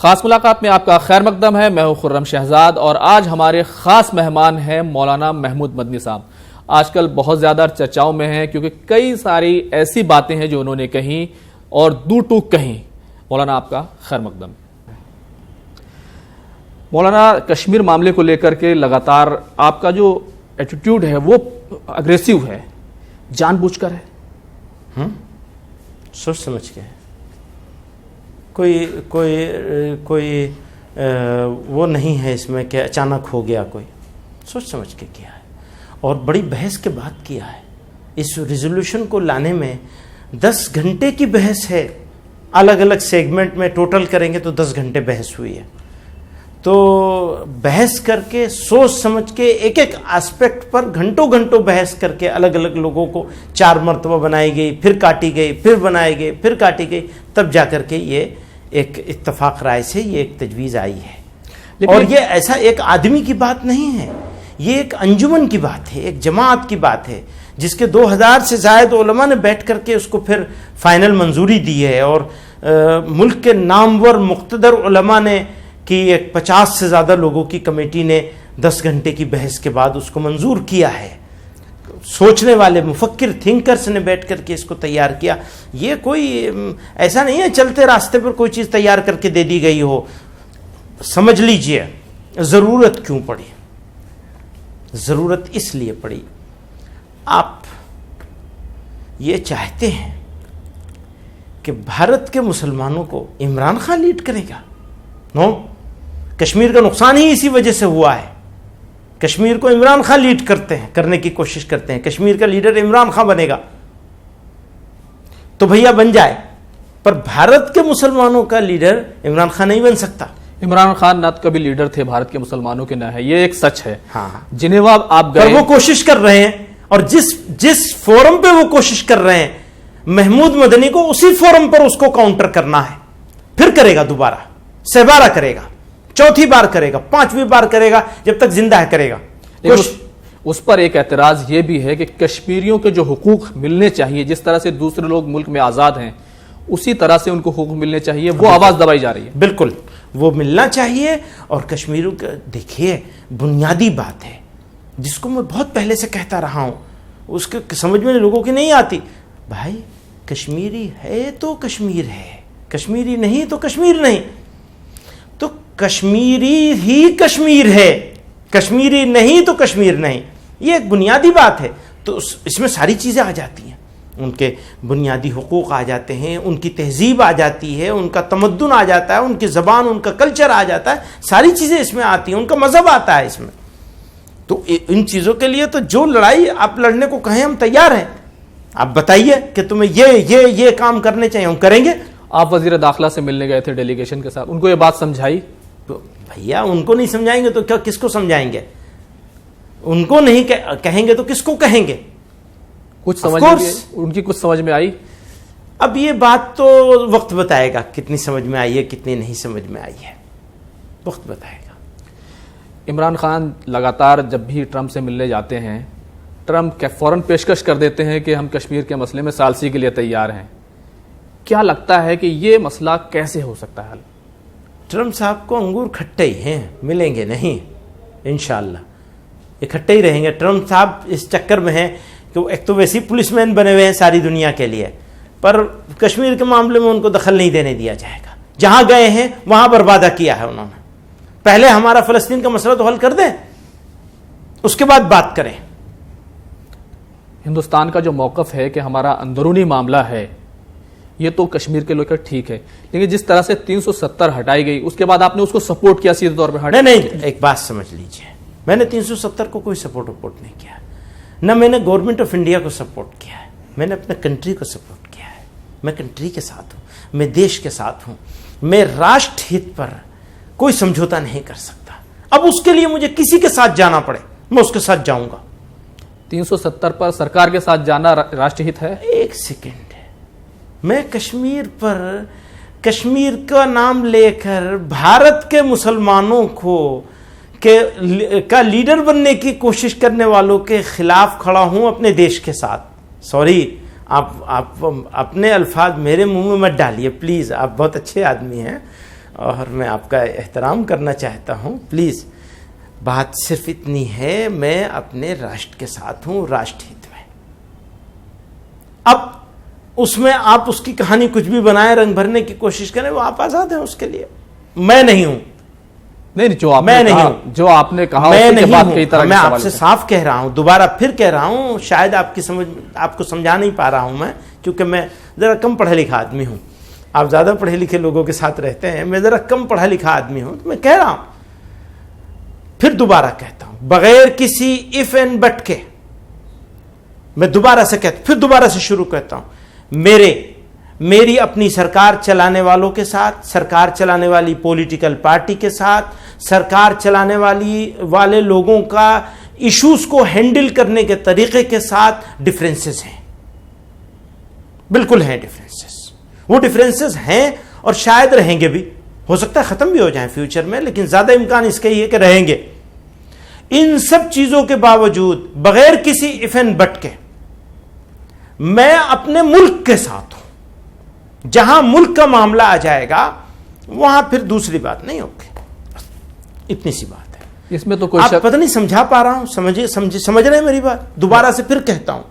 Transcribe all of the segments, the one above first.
خاص ملاقات میں آپ کا خیر مقدم ہے. میں ہوں خرم شہزاد اور آج ہمارے خاص مہمان ہیں مولانا محمود مدنی صاحب. آج کل بہت زیادہ چرچاؤں میں ہیں کیونکہ کئی ساری ایسی باتیں ہیں جو انہوں نے کہیں اور دو ٹوک کہیں. مولانا آپ کا خیر مقدم. مولانا کشمیر معاملے کو لے کر کے لگاتار آپ کا جو ایٹیٹیوڈ ہے وہ اگریسیو ہے, جان بوجھ کر ہے؟ سوچ سمجھ کے کوئی وہ نہیں ہے اس میں کہ اچانک ہو گیا, کوئی سوچ سمجھ کے کیا ہے اور بڑی بحث کے بعد کیا ہے. اس ریزولوشن کو لانے میں 10 گھنٹے کی بحث ہے, الگ الگ سیگمنٹ میں ٹوٹل کریں گے تو 10 گھنٹے بحث ہوئی ہے. تو بحث کر کے سوچ سمجھ کے ایک ایک آسپیکٹ پر گھنٹوں گھنٹوں بحث کر کے الگ الگ لوگوں کو 4 مرتبہ بنائی گئی, پھر کاٹی گئی, پھر بنائی گئی, پھر کاٹی گئی, تب جا کر کے یہ ایک اتفاق رائے سے یہ ایک تجویز آئی ہے. اور یہ ایسا ایک آدمی کی بات نہیں ہے, یہ ایک انجمن کی بات ہے, ایک جماعت کی بات ہے جس کے 2000 سے زائد علماء نے بیٹھ کر کے اس کو پھر فائنل منظوری دی ہے. اور ملک کے نامور مقتدر علماء نے کہ ایک 50 سے زیادہ لوگوں کی کمیٹی نے 10 گھنٹے کی بحث کے بعد اس کو منظور کیا ہے. سوچنے والے مفکر تھنکرز نے بیٹھ کر کے اس کو تیار کیا. یہ کوئی ایسا نہیں ہے چلتے راستے پر کوئی چیز تیار کر کے دے دی گئی ہو. سمجھ لیجئے ضرورت کیوں پڑی. ضرورت اس لیے پڑی, آپ یہ چاہتے ہیں کہ بھارت کے مسلمانوں کو عمران خان لیڈ کرے گا؟ نو, کشمیر کا نقصان ہی اسی وجہ سے ہوا ہے. کشمیر کو عمران خان لیڈ کرنے کی کوشش کرتے ہیں. کشمیر کا لیڈر عمران خان بنے گا تو بھیا بن جائے, پر بھارت کے مسلمانوں کا لیڈر عمران خان نہیں بن سکتا. عمران خان نہ کبھی لیڈر تھے بھارت کے مسلمانوں کے, نہ ہے, یہ ایک سچ ہے. ہاں, جنیوا آپ گئے, وہ کوشش کر رہے ہیں اور جس فورم پہ وہ کوشش کر رہے ہیں, محمود مدنی کو اسی فورم پر اس کو کاؤنٹر کرنا ہے. پھر کرے گا, دوبارہ 6 بار کرے گا, 4تھی بار کرے گا, 5ویں بار کرے گا, جب تک زندہ ہے کرے گا. اس پر ایک اعتراض یہ بھی ہے کہ کشمیریوں کے جو حقوق ملنے چاہیے, جس طرح سے دوسرے لوگ ملک میں آزاد ہیں اسی طرح سے ان کو حقوق ملنے چاہیے, وہ آواز دبائی جا رہی ہے. بالکل وہ ملنا چاہیے. اور کشمیریوں کا دیکھیے بنیادی بات ہے جس کو میں بہت پہلے سے کہتا رہا ہوں, اس کے سمجھ میں لوگوں کی نہیں آتی. بھائی کشمیری ہے تو کشمیر ہے, کشمیری نہیں تو کشمیر نہیں. تو کشمیری ہی کشمیر ہے, کشمیری نہیں تو کشمیر نہیں. یہ ایک بنیادی بات ہے. تو اس میں ساری چیزیں آ جاتی ہیں, ان کے بنیادی حقوق آ جاتے ہیں, ان کی تہذیب آ جاتی ہے, ان کا تمدن آ جاتا ہے, ان کی زبان, ان کا کلچر آ جاتا ہے, ساری چیزیں اس میں آتی ہیں, ان کا مذہب آتا ہے اس میں. تو ان چیزوں کے لیے تو جو لڑائی آپ لڑنے کو کہیں ہم تیار ہیں. آپ بتائیے کہ تمہیں یہ کام کرنے چاہیے, ہم کریں گے. آپ وزیر داخلہ سے ملنے گئے تھے ڈیلیگیشن کے ساتھ, ان کو یہ بات سمجھائی؟ بھیا ان کو نہیں سمجھائیں گے تو کیا کس کو سمجھائیں گے؟ ان کو نہیں کہیں گے تو کس کو کہیں گے؟ کچھ سمجھ ان کی کچھ سمجھ میں آئی؟ اب یہ بات تو وقت بتائے گا کتنی سمجھ میں آئی ہے, کتنی نہیں سمجھ میں آئی ہے, وقت بتائے گا. عمران خان لگاتار جب بھی ٹرمپ سے ملنے جاتے ہیں, ٹرمپ فوراً پیشکش کر دیتے ہیں کہ ہم کشمیر کے مسئلے میں ثالثی کے لیے تیار ہیں. کیا لگتا ہے کہ یہ مسئلہ کیسے ہو سکتا ہے حل؟ ٹرمپ صاحب کو انگور کھٹے ہی ہیں, ملیں گے نہیں انشاءاللہ, یہ کھٹے ہی رہیں گے. ٹرمپ صاحب اس چکر میں ہیں کہ وہ ایک تو ویسی پولیس مین بنے ہوئے ہیں ساری دنیا کے لیے, پر کشمیر کے معاملے میں ان کو دخل نہیں دینے دیا جائے گا. جہاں گئے ہیں وہاں بربادہ کیا ہے انہوں نے. پہلے ہمارا فلسطین کا مسئلہ تو حل کر دیں, اس کے بعد بات کریں. ہندوستان کا جو موقف ہے کہ ہمارا اندرونی معاملہ ہے یہ تو کشمیر کے لوگ ٹھیک ہے, لیکن جس طرح سے 370 ہٹائی گئی اس کے بعد آپ نے اس کو سپورٹ کیا سیدھے طور پر؟ نہیں, ایک بات سمجھ لیجئے, میں نے 370 کو کوئی سپورٹ نہیں کیا, نہ میں نے گورنمنٹ آف انڈیا کو سپورٹ کیا ہے, میں نے اپنے کنٹری کو سپورٹ کیا ہے. میں کنٹری کے ساتھ ہوں, میں دیش کے ساتھ ہوں, میں راشٹر ہت پر کوئی سمجھوتا نہیں کر سکتا. اب اس کے لیے مجھے کسی کے ساتھ جانا پڑے میں اس کے ساتھ جاؤں گا. 370 پر سرکار کے ساتھ جانا راشٹر ہت ہے؟ ایک سیکنڈ, میں کشمیر پر کشمیر کا نام لے کر بھارت کے مسلمانوں کا لیڈر بننے کی کوشش کرنے والوں کے خلاف کھڑا ہوں اپنے دیش کے ساتھ. سوری, آپ اپنے الفاظ میرے منہ میں مت ڈالیے پلیز, آپ بہت اچھے آدمی ہیں, اور میں آپ کا احترام کرنا چاہتا ہوں. پلیز بات صرف اتنی ہے, میں اپنے راشٹر کے ساتھ ہوں, راشٹر ہت میں. اب اس میں آپ اس کی کہانی کچھ بھی بنائیں, رنگ بھرنے کی کوشش کریں, وہ آپ آزاد ہیں اس کے لیے. میں نہیں ہوں. نہیں, جو آپ نے کہا میں اس کے بعد نہیں کئی طرح ہوں. کے میں آپ سوال سے اٹھے. صاف کہہ رہا ہوں, دوبارہ پھر کہہ رہا ہوں, شاید آپ کو سمجھا نہیں پا رہا ہوں میں, کیونکہ میں ذرا کم پڑھا لکھا آدمی ہوں. آپ زیادہ پڑھے لکھے لوگوں کے ساتھ رہتے ہیں, میں ذرا کم پڑھا لکھا آدمی ہوں. تو میں کہہ رہا ہوں, پھر دوبارہ کہتا ہوں, بغیر کسی اف اینڈ بٹ کے میں دوبارہ سے کہتا ہوں, پھر دوبارہ سے شروع کرتا ہوں. میری اپنی سرکار چلانے والوں کے ساتھ, سرکار چلانے والی پولیٹیکل پارٹی کے ساتھ, سرکار چلانے والے لوگوں کا ایشوز کو ہینڈل کرنے کے طریقے کے ساتھ ڈفرینسز ہیں, بالکل ہیں ڈفرینسز. وہ ڈفرینسز ہیں اور شاید رہیں گے بھی, ہو سکتا ہے ختم بھی ہو جائیں فیوچر میں, لیکن زیادہ امکان اس کا یہ ہے کہ رہیں گے. ان سب چیزوں کے باوجود بغیر کسی اف اینڈ بٹ کے میں اپنے ملک کے ساتھ ہوں. جہاں ملک کا معاملہ آ جائے گا وہاں پھر دوسری بات نہیں ہوگی. اتنی سی بات ہے. اس میں تو کوئی آپ پتہ نہیں سمجھا پا رہا ہوں, سمجھ رہے ہیں میری بات. دوبارہ سے پھر کہتا ہوں,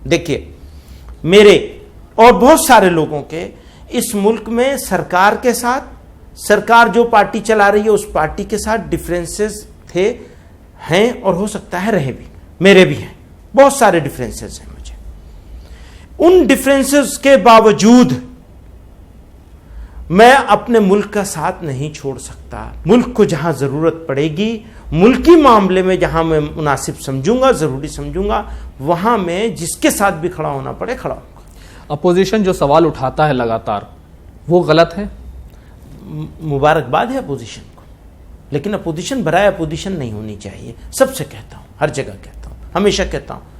دیکھیے میرے اور بہت سارے لوگوں کے اس ملک میں سرکار کے ساتھ, سرکار جو پارٹی چلا رہی ہے اس پارٹی کے ساتھ ڈفرینسز تھے, ہیں, اور ہو سکتا ہے رہے بھی. میرے بھی ہیں, بہت سارے ڈفرینسز ہیں مجھے. ان ڈفرینسز کے باوجود میں اپنے ملک کا ساتھ نہیں چھوڑ سکتا. ملک کو جہاں ضرورت پڑے گی, ملکی معاملے میں جہاں میں مناسب سمجھوں گا, ضروری سمجھوں گا, وہاں میں جس کے ساتھ بھی کھڑا ہونا پڑے کھڑا ہوں گا. اپوزیشن جو سوال اٹھاتا ہے لگاتار, وہ غلط ہے. مبارکباد ہے اپوزیشن کو, لیکن اپوزیشن برائے اپوزیشن نہیں ہونی چاہیے. سب سے کہتا ہوں, ہر جگہ کہتا ہوں, ہمیشہ کہتا ہوں.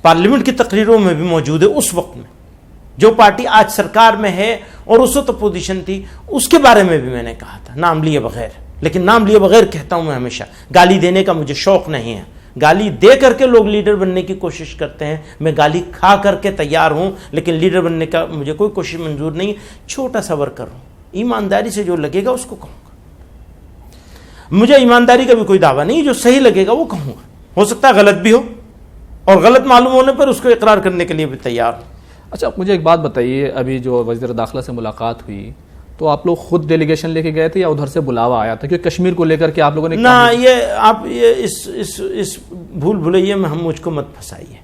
پارلیمنٹ کی تقریروں میں بھی موجود ہے. اس وقت میں جو پارٹی آج سرکار میں ہے اور اس وقت اپوزیشن تھی, اس کے بارے میں بھی میں نے کہا تھا, نام لیے بغیر. لیکن نام لیے بغیر کہتا ہوں میں ہمیشہ. گالی دینے کا مجھے شوق نہیں ہے. گالی دے کر کے لوگ لیڈر بننے کی کوشش کرتے ہیں, میں گالی کھا کر کے تیار ہوں, لیکن لیڈر بننے کا مجھے کوئی کوشش منظور نہیں. چھوٹا سا ورکر ہوں, ایمانداری سے جو لگے گا اس کو کہوں گا. مجھے ایمانداری کا بھی کوئی دعویٰ نہیں, جو صحیح لگے گا وہ کہوں گا. ہو سکتا ہے غلط بھی ہو, اور غلط معلوم ہونے پر اس کو اقرار کرنے کے لیے بھی تیار ہوں. اچھا, مجھے ایک بات بتائیے, ابھی جو وزیر داخلہ سے ملاقات ہوئی تو آپ لوگ خود ڈیلیگیشن لے کے گئے تھے یا ادھر سے بلاوا آیا تھا؟ کیونکہ کشمیر کو لے کر کے آپ لوگوں نے نہ, یہ اس بھول بھلائیے میں ہم مجھ کو مت پھنسائیے.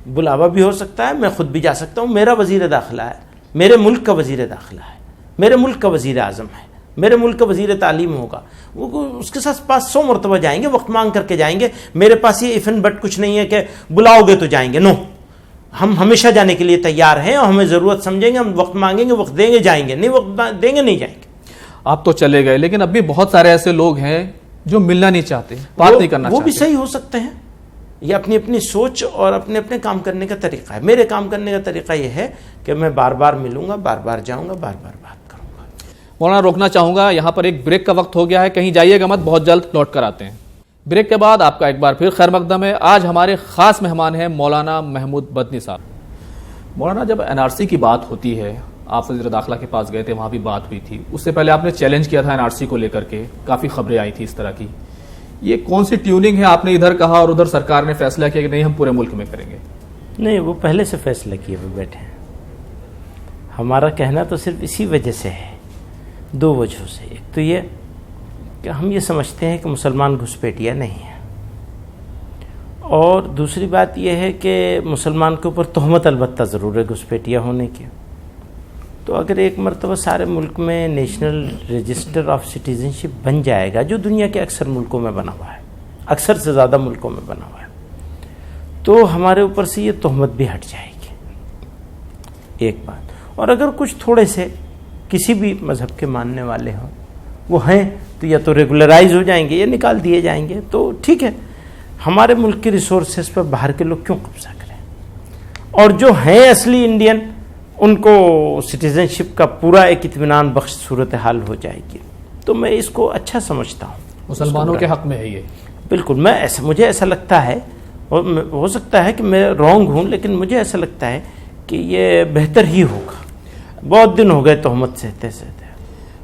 بلاوا بھی ہو سکتا ہے, میں خود بھی جا سکتا ہوں. میرا وزیر داخلہ ہے, میرے ملک کا وزیر داخلہ ہے, میرے ملک کا وزیر اعظم ہے, میرے ملک کا وزیر تعلیم ہوگا. وہ اس کے ساتھ 100 مرتبہ جائیں گے, وقت مانگ کر کے جائیں گے. میرے پاس یہ اف اینڈ بٹ کچھ نہیں ہے کہ بلاؤ گے تو جائیں گے. نو, ہم ہمیشہ جانے کے لیے تیار ہیں, اور ہمیں ضرورت سمجھیں گے, ہم وقت مانگیں گے, وقت دیں گے, جائیں گے. نہیں وقت دیں گے, نہیں جائیں گے. آپ تو چلے گئے, لیکن اب بھی بہت سارے ایسے لوگ ہیں جو ملنا نہیں چاہتے, بات نہیں کرنا چاہتے. وہ بھی صحیح ہو سکتے ہیں. یہ اپنی اپنی سوچ اور اپنے اپنے کام کرنے کا طریقہ ہے. میرے کام کرنے کا طریقہ یہ ہے کہ میں بار بار ملوں گا, بار بار جاؤں گا, بار بار بات کروں گا. مولانا روکنا چاہوں گا, یہاں پر ایک بریک کا وقت ہو گیا ہے, کہیں جائیے گا مت, بہت جلد لوٹ کر آتے ہیں. بریک کے بعد آپ کا ایک بار پھر خیر مقدم ہے. آج ہمارے خاص مہمان ہیں مولانا محمود مدنی صاحب. مولانا, جب NRC کی بات ہوتی ہے, آپ وزیر داخلہ کے پاس گئے تھے, وہاں بھی بات ہوئی تھی. اس سے پہلے آپ نے چیلنج کیا تھا NRC کو لے کر کے, کافی خبریں آئی تھی اس طرح کی. یہ کون سی ٹیوننگ ہے؟ آپ نے ادھر کہا اور ادھر سرکار نے فیصلہ کیا کہ نہیں, ہم پورے ملک میں کریں گے. نہیں, وہ پہلے سے فیصلہ کیے ہوئے بیٹھے ہیں. ہمارا کہنا تو صرف اسی وجہ سے ہے, 2 وجہوں سے. ایک تو یہ کہ ہم یہ سمجھتے ہیں کہ مسلمان گھسپیٹیا نہیں ہے, اور دوسری بات یہ ہے کہ مسلمان کے اوپر تہمت البتہ ضرور ہے گھسپیٹیا ہونے کی. تو اگر ایک مرتبہ سارے ملک میں نیشنل رجسٹر آف سٹیزن شپ بن جائے گا, جو دنیا کے اکثر ملکوں میں بنا ہوا ہے, اکثر سے زیادہ ملکوں میں بنا ہوا ہے, تو ہمارے اوپر سے یہ تہمت بھی ہٹ جائے گی. ایک بات. اور اگر کچھ تھوڑے سے کسی بھی مذہب کے ماننے والے ہوں, وہ ہیں, تو یا تو ریگولرائز ہو جائیں گے یا نکال دیے جائیں گے. تو ٹھیک ہے, ہمارے ملک کی ریسورسز پر باہر کے لوگ کیوں قبضہ کریں, اور جو ہیں اصلی انڈین, ان کو سٹیزن شپ کا پورا ایک اطمینان بخش صورتحال ہو جائے گی. تو میں اس کو اچھا سمجھتا ہوں. مسلمانوں کے حق میں ہے یہ. بالکل, مجھے ایسا لگتا ہے, اور ہو سکتا ہے کہ میں رانگ ہوں, لیکن مجھے ایسا لگتا ہے کہ یہ بہتر ہی ہوگا. بہت دن ہو گئے تہمت سہتے سہتے.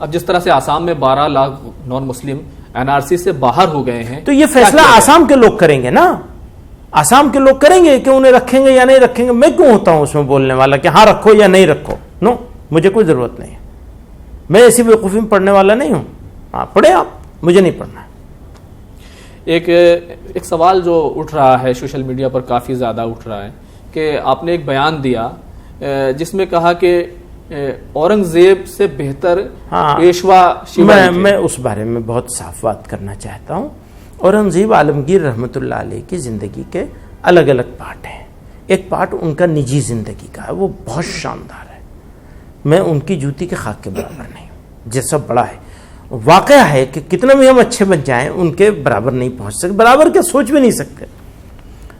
اب جس طرح سے آسام میں 12 لاکھ نان مسلم NRC سے باہر ہو گئے ہیں، تو یہ فیصلہ آسام کے لوگ کریں گے نا، آسام کے لوگ کریں گے کہ انہیں رکھیں گے یا نہیں رکھیں گے. میں کیوں ہوتا ہوں اس میں بولنے والا کہ ہاں رکھو یا نہیں رکھو؟ نو، مجھے کوئی ضرورت نہیں ہے. میں ایسی بیوقوفی میں پڑھنے والا نہیں ہوں. ہاں پڑھیں آپ، مجھے نہیں پڑھنا. ایک سوال جو اٹھ رہا ہے سوشل میڈیا پر، کافی زیادہ اٹھ رہا ہے، کہ آپ نے ایک بیان دیا جس میں کہا کہ اورنگزیب سے بہتر پیشوا شیواجی تھے. میں اس بارے میں بہت صاف بات کرنا چاہتا ہوں. اورنگزیب عالمگیر رحمۃ اللہ علیہ کی زندگی کے الگ الگ پارٹ ہیں. ایک پارٹ ان کا نجی زندگی کا ہے، وہ بہت شاندار ہے. میں ان کی جوتی کے خاک کے برابر نہیں ہوں. جیسا بڑا ہے، واقعہ ہے کہ کتنا بھی ہم اچھے بن جائیں ان کے برابر نہیں پہنچ سکتے، برابر کیا سوچ بھی نہیں سکتے.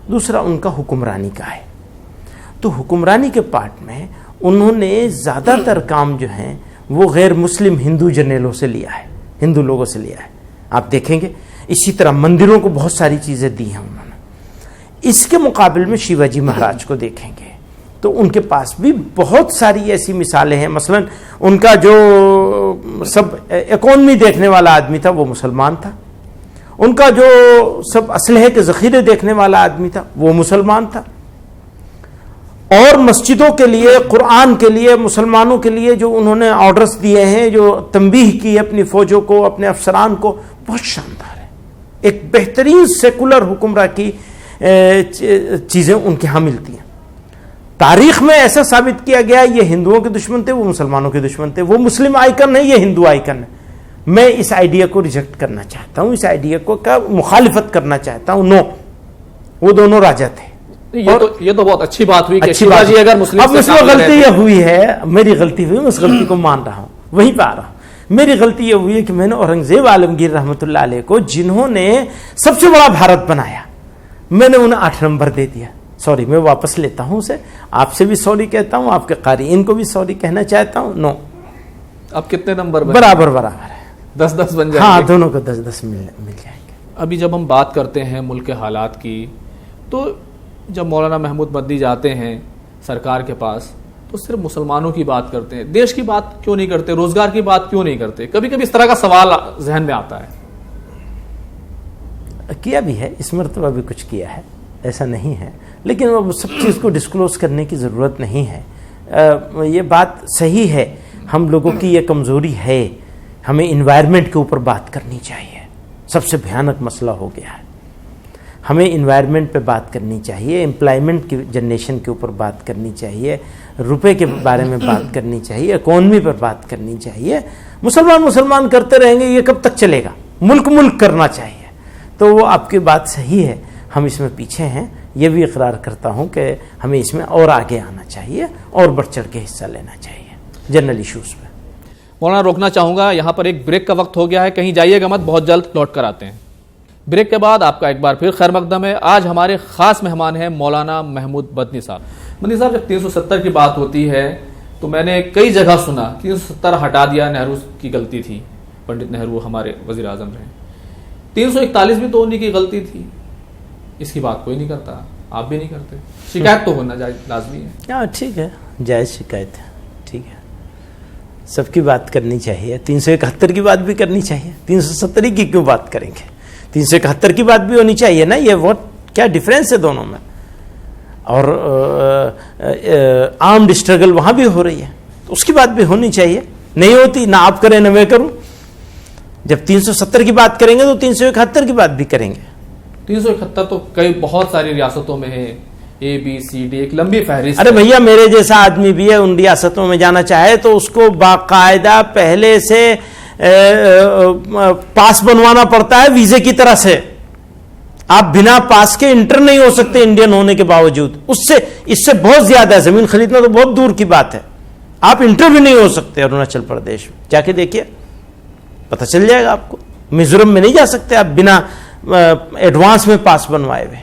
دوسرا ان کا حکمرانی کا ہے. تو حکمرانی کے پارٹ میں انہوں نے زیادہ تر کام جو ہیں وہ غیر مسلم ہندو جرنیلوں سے لیا ہے، ہندو لوگوں سے لیا ہے. آپ دیکھیں گے اسی طرح مندروں کو بہت ساری چیزیں دی ہیں انہوں نے. اس کے مقابل میں شیواجی مہاراج کو دیکھیں گے تو ان کے پاس بھی بہت ساری ایسی مثالیں ہیں. مثلا ان کا جو سب اکانومی دیکھنے والا آدمی تھا وہ مسلمان تھا. ان کا جو سب اسلحے کے ذخیرے دیکھنے والا آدمی تھا وہ مسلمان تھا. اور مسجدوں کے لیے، قرآن کے لیے، مسلمانوں کے لیے جو انہوں نے آرڈرز دیے ہیں، جو تنبیہ کی اپنی فوجوں کو، اپنے افسران کو، بہت شاندار ہے. ایک بہترین سیکولر حکمراں کی چیزیں ان کے ہاں ملتی ہیں. تاریخ میں ایسا ثابت کیا گیا یہ ہندوؤں کے دشمن تھے، وہ مسلمانوں کے دشمن تھے. وہ مسلم آئیکن ہے، یہ ہندو آئیکن ہے. میں اس آئیڈیا کو ریجیکٹ کرنا چاہتا ہوں، اس آئیڈیا کو کا مخالفت کرنا چاہتا ہوں. نو، وہ دونوں راجا تھے. یہ تو بہت اچھی بات ہوئی کہ شیواجی اگر مسلم، اب اس میں غلطی یہ ہوئی ہے، میری غلطی ہوئی، میں اس غلطی کو مان رہا ہوں، وہیں پہ آ رہا ہوں. میری غلطی یہ ہوئی ہے کہ میں نے اورنگزیب عالمگیر رحمۃ اللہ علیہ کو، جنہوں نے سب سے بڑا بھارت بنایا، میں نے انہیں 8 نمبر دے دیا. سوری، میں واپس لیتا ہوں اسے. آپ سے بھی سوری کہتا ہوں، آپ کے قارئین کو بھی سوری کہنا چاہتا ہوں. نو، اب کتنے نمبر برابر ہے، 10-10 بن جائیں گے. ہاں، دونوں کو 10-10 مل جائیں گے. ابھی جب ہم بات کرتے ہیں ملک کے حالات کی، تو جب مولانا محمود مدنی جاتے ہیں سرکار کے پاس تو صرف مسلمانوں کی بات کرتے ہیں، دیش کی بات کیوں نہیں کرتے، روزگار کی بات کیوں نہیں کرتے؟ کبھی کبھی اس طرح کا سوال ذہن میں آتا ہے. کیا بھی ہے، اس مرتبہ بھی کچھ کیا ہے، ایسا نہیں ہے. لیکن وہ سب چیز کو ڈسکلوز کرنے کی ضرورت نہیں ہے. یہ بات صحیح ہے، ہم لوگوں کی یہ کمزوری ہے. ہمیں انوائرمنٹ کے اوپر بات کرنی چاہیے. سب سے بھیانک مسئلہ ہو گیا ہے. ہمیں انوائرمنٹ پہ بات کرنی چاہیے، امپلائمنٹ کی جنریشن کے اوپر بات کرنی چاہیے، روپے کے بارے میں بات کرنی چاہیے، اکانومی پر بات کرنی چاہیے. مسلمان کرتے رہیں گے، یہ کب تک چلے گا؟ ملک کرنا چاہیے. تو وہ آپ کی بات صحیح ہے، ہم اس میں پیچھے ہیں. یہ بھی اقرار کرتا ہوں کہ ہمیں اس میں اور آگے آنا چاہیے اور بڑھ چڑھ کے حصہ لینا چاہیے جنرل ایشوز پہ. مولانا روکنا چاہوں گا، یہاں پر ایک بریک کا وقت ہو گیا ہے، کہیں جائیے گا مت، بہت جلد لوٹ کر آتے ہیں. بریک کے بعد آپ کا ایک بار پھر خیر مقدم ہے. آج ہمارے خاص مہمان ہیں مولانا محمود مدنی صاحب. مدنی صاحب، جب 370 کی بات ہوتی ہے تو میں نے کئی جگہ سنا 370 ہٹا دیا، نہرو کی غلطی تھی، پنڈت نہرو ہمارے وزیر اعظم رہے. 341 بھی تو انہی کی غلطی تھی. اس کی بات کوئی نہیں کرتا، آپ بھی نہیں کرتے. شکایت تو ہونا لازمی ہے. ہاں ٹھیک ہے، جائز شکایت ہے، ٹھیک ہے. سب کی بات کرنی چاہیے. 371 کی بات بھی کرنی چاہیے. 370 کی کیوں بات کریں گے؟ 371 کی بات بھی ہونی چاہیے نا. یہ وہ کیا ڈفرینس ہے دونوں میں؟ اور آرمڈ اسٹرگل وہاں بھی ہو رہی ہے، تو اس کی بات بھی ہونی چاہیے. نہیں ہوتی، نہ آپ کریں نہ میں کروں. جب 370 کی بات کریں گے تو 371 کی بات بھی کریں گے. 371 تو کئی بہت ساری ریاستوں میں ہے، ABCD، ایک لمبی فہرست. ارے بھیا، میرے جیسا آدمی بھی ہے، ان ریاستوں میں جانا چاہے تو اس کو باقاعدہ پہلے سے پاس بنوانا پڑتا ہے ویزے کی طرح سے. آپ بنا پاس کے انٹر نہیں ہو سکتے انڈین ہونے کے باوجود. اس سے بہت زیادہ ہے. زمین خریدنا تو بہت دور کی بات ہے. آپ انٹر بھی نہیں ہو سکتے اروناچل پردیش میں. جا کے دیکھیے، پتہ چل جائے گا آپ کو. میزورم میں نہیں جا سکتے آپ بنا ایڈوانس میں پاس بنوائے ہوئے،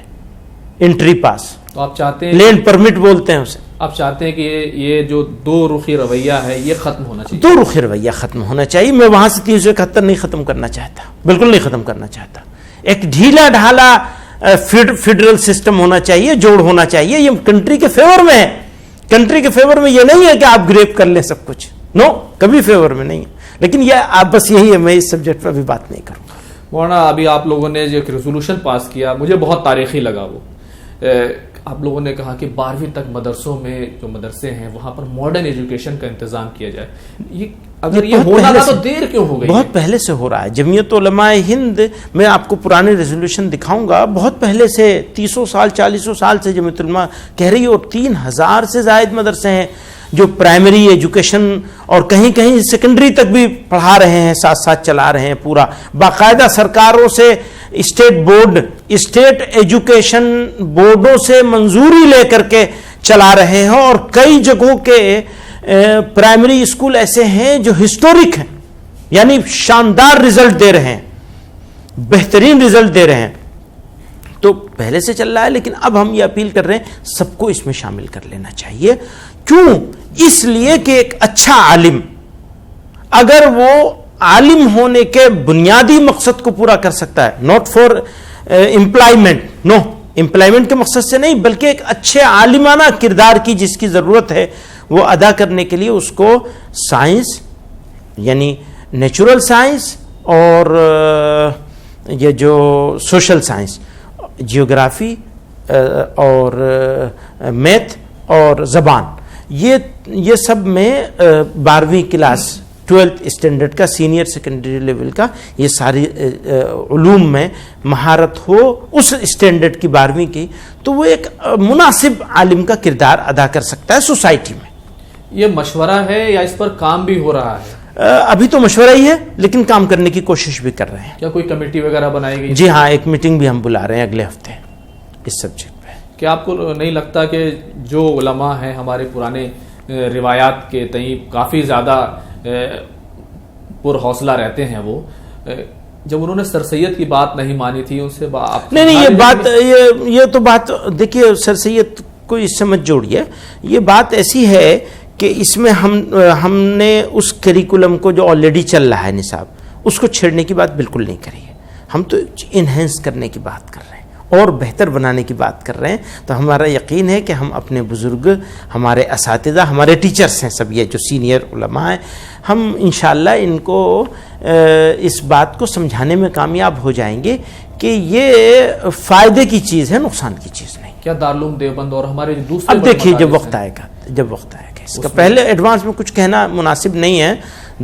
انٹری پاس. تو آپ چاہتے ہیں، لینڈ پرمٹ بولتے ہیں اسے. آپ چاہتے ہیں کہ یہ جو دو رخی رویہ ہے یہ ختم ہونا چاہیے. دو رخی رویہ ختم ہونا چاہیے. میں وہاں سے 371 نہیں ختم کرنا چاہتا، بالکل نہیں ختم کرنا چاہتا. ایک ڈھیلا ڈھالا فیڈرل سسٹم ہونا چاہیے، جوڑ ہونا چاہیے. یہ کنٹری کے فیور میں ہے. کنٹری کے فیور میں یہ نہیں ہے کہ آپ گریپ کر لیں سب کچھ. نو کبھی فیور میں نہیں ہے. لیکن یہ آپ بس یہی ہے, میں اس سبجیکٹ پر ابھی بات نہیں کروں گا. مولانا ابھی آپ لوگوں نے جو ایک ریزولوشن پاس کیا, مجھے بہت تاریخی لگا وہ. آپ لوگوں نے کہا کہ 12ویں تک مدرسوں میں جو مدرسے ہیں وہاں پر ماڈرن ایجوکیشن کا انتظام کیا جائے. یہ اگر یہ ہونا تھا تو دیر کیوں ہو گئی؟ بہت پہلے سے ہو رہا ہے. جمعیت علماء ہند, میں آپ کو پرانے ریزولوشن دکھاؤں گا, بہت پہلے سے 30 سال 40 سال سے جمعیت علماء کہہ رہی ہے, اور 3000 سے زائد مدرسے ہیں جو پرائمری ایجوکیشن اور کہیں کہیں سیکنڈری تک بھی پڑھا رہے ہیں, ساتھ ساتھ چلا رہے ہیں پورا باقاعدہ سرکاروں سے, اسٹیٹ بورڈ, اسٹیٹ ایجوکیشن بورڈوں سے منظوری لے کر کے چلا رہے ہیں. اور کئی جگہوں کے پرائمری اسکول ایسے ہیں جو ہسٹورک ہیں, یعنی شاندار رزلٹ دے رہے ہیں, بہترین رزلٹ دے رہے ہیں. تو پہلے سے چل رہا ہے, لیکن اب ہم یہ اپیل کر رہے ہیں سب کو اس میں شامل کر لینا چاہیے. کیوں؟ اس لیے کہ ایک اچھا عالم اگر وہ عالم ہونے کے بنیادی مقصد کو پورا کر سکتا ہے, not for employment, no employment کے مقصد سے نہیں, بلکہ ایک اچھے عالمانہ کردار کی جس کی ضرورت ہے وہ ادا کرنے کے لیے اس کو سائنس یعنی نیچرل سائنس اور یہ جو سوشل سائنس, جیوگرافی اور میتھ اور زبان, یہ سب میں 12ویں کلاس 12th اسٹینڈرڈ کا سینئر سیکنڈری لیول کا یہ ساری علوم میں مہارت ہو اس اسٹینڈرڈ کی 12ویں کی, تو وہ ایک مناسب عالم کا کردار ادا کر سکتا ہے سوسائٹی میں. یہ مشورہ ہے یا اس پر کام بھی ہو رہا ہے؟ ابھی تو مشورہ ہی ہے, لیکن کام کرنے کی کوشش بھی کر رہے ہیں. کیا کوئی کمیٹی وغیرہ بنائی گئی؟ جی ہاں, ایک میٹنگ بھی ہم بلا رہے ہیں اگلے ہفتے اس سبجیکٹ پہ. کیا آپ کو نہیں لگتا کہ جو علماء ہیں ہمارے پرانے روایات کے تئیں کافی زیادہ پر حوصلہ رہتے ہیں, وہ جب انہوں نے سر سید کی بات نہیں مانی تھی ان سے نہیں, یہ بات یہ تو بات دیکھیے, سر سید کو اس سے مت جوڑیے. یہ بات ایسی ہے کہ اس میں ہم نے اس کریکولم کو جو آلریڈی چل رہا ہے نصاب, اس کو چھیڑنے کی بات بالکل نہیں کری ہے. ہم تو انہینس کرنے کی بات کر رہے ہیں اور بہتر بنانے کی بات کر رہے ہیں. تو ہمارا یقین ہے کہ ہم اپنے بزرگ, ہمارے اساتذہ, ہمارے ٹیچرز ہیں سب, یہ جو سینئر علماء ہیں, ہم انشاءاللہ ان کو اس بات کو سمجھانے میں کامیاب ہو جائیں گے کہ یہ فائدے کی چیز ہے, نقصان کی چیز نہیں. کیا دارالعلوم دیوبند اور ہمارے دوسرے, اب دیکھیے جب وقت آئے گا اس کا, پہلے ایڈوانس میں کچھ کہنا مناسب نہیں ہے.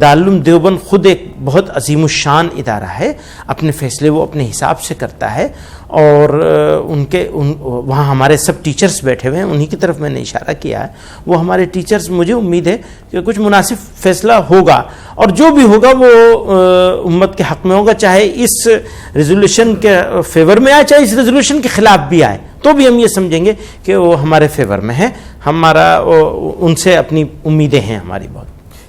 دارالعلوم دیوبند خود ایک بہت عظیم الشان ادارہ ہے, اپنے فیصلے وہ اپنے حساب سے کرتا ہے, اور وہاں ہمارے سب ٹیچرز بیٹھے ہوئے ہیں, انہی کی طرف میں نے اشارہ کیا ہے. وہ ہمارے ٹیچرز, مجھے امید ہے کہ کچھ مناسب فیصلہ ہوگا, اور جو بھی ہوگا وہ امت کے حق میں ہوگا, چاہے اس ریزولوشن کے فیور میں آئے چاہے اس ریزولوشن کے خلاف بھی آئے, تو بھی ہم یہ سمجھیں گے کہ وہ ہمارے فیور میں ہے. ہمارا ان سے اپنی امیدیں ہیں ہماری بہت.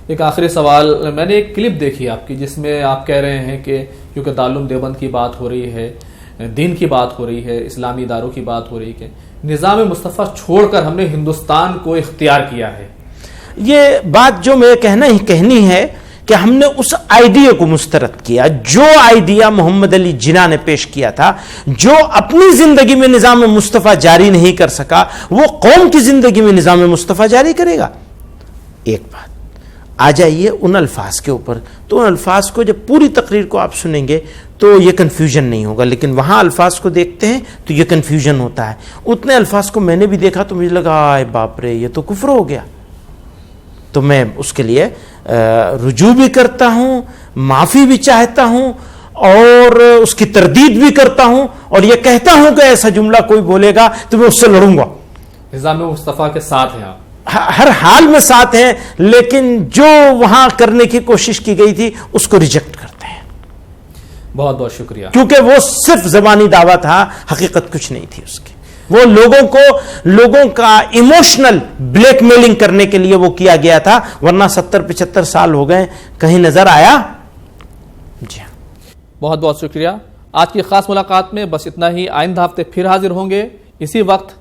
ایک آخری سوال, میں نے ایک کلپ دیکھی آپ کی جس میں آپ کہہ رہے ہیں کہ کیونکہ دارالعلوم دیوبند کی بات ہو رہی ہے, دین کی بات ہو رہی ہے, اسلامی اداروں کی بات ہو رہی ہے, کہ نظام مصطفیٰ چھوڑ کر ہم نے ہندوستان کو اختیار کیا ہے. یہ بات جو میں کہنی ہے کہ ہم نے اس آئیڈیا کو مسترد کیا, جو آئیڈیا محمد علی جناح نے پیش کیا تھا, جو اپنی زندگی میں نظام مصطفیٰ جاری نہیں کر سکا, وہ قوم کی زندگی میں نظام مصطفیٰ جاری کرے گا. ایک بات آ جائیے ان الفاظ کے اوپر, تو ان الفاظ کو جب پوری تقریر کو آپ سنیں گے تو یہ کنفیوژن نہیں ہوگا, لیکن وہاں الفاظ کو دیکھتے ہیں تو یہ کنفیوژن ہوتا ہے. اتنے الفاظ کو میں نے بھی دیکھا تو مجھے لگا آئے باپ رے یہ تو کفر ہو گیا. تو میں اس کے لیے رجوع بھی کرتا ہوں, معافی بھی چاہتا ہوں, اور اس کی تردید بھی کرتا ہوں, اور یہ کہتا ہوں کہ ایسا جملہ کوئی بولے گا تو میں اس سے لڑوں گا. نظام مصطفیٰ کے ساتھ ہیں آپ, ہر حال میں ساتھ ہیں, لیکن جو وہاں کرنے کی کوشش کی گئی تھی اس کو ریجیکٹ کرتے ہیں. بہت بہت شکریہ. کیونکہ وہ صرف زبانی دعویٰ تھا, حقیقت کچھ نہیں تھی اس کی. وہ لوگوں کا ایموشنل بلیک میلنگ کرنے کے لیے وہ کیا گیا تھا, ورنہ 70-75 سال ہو گئے, کہیں نظر آیا؟ جی ہاں. بہت بہت شکریہ. آج کی خاص ملاقات میں بس اتنا ہی. آئندہ ہفتے پھر حاضر ہوں گے اسی وقت,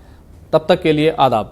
تب تک کے لیے آداب.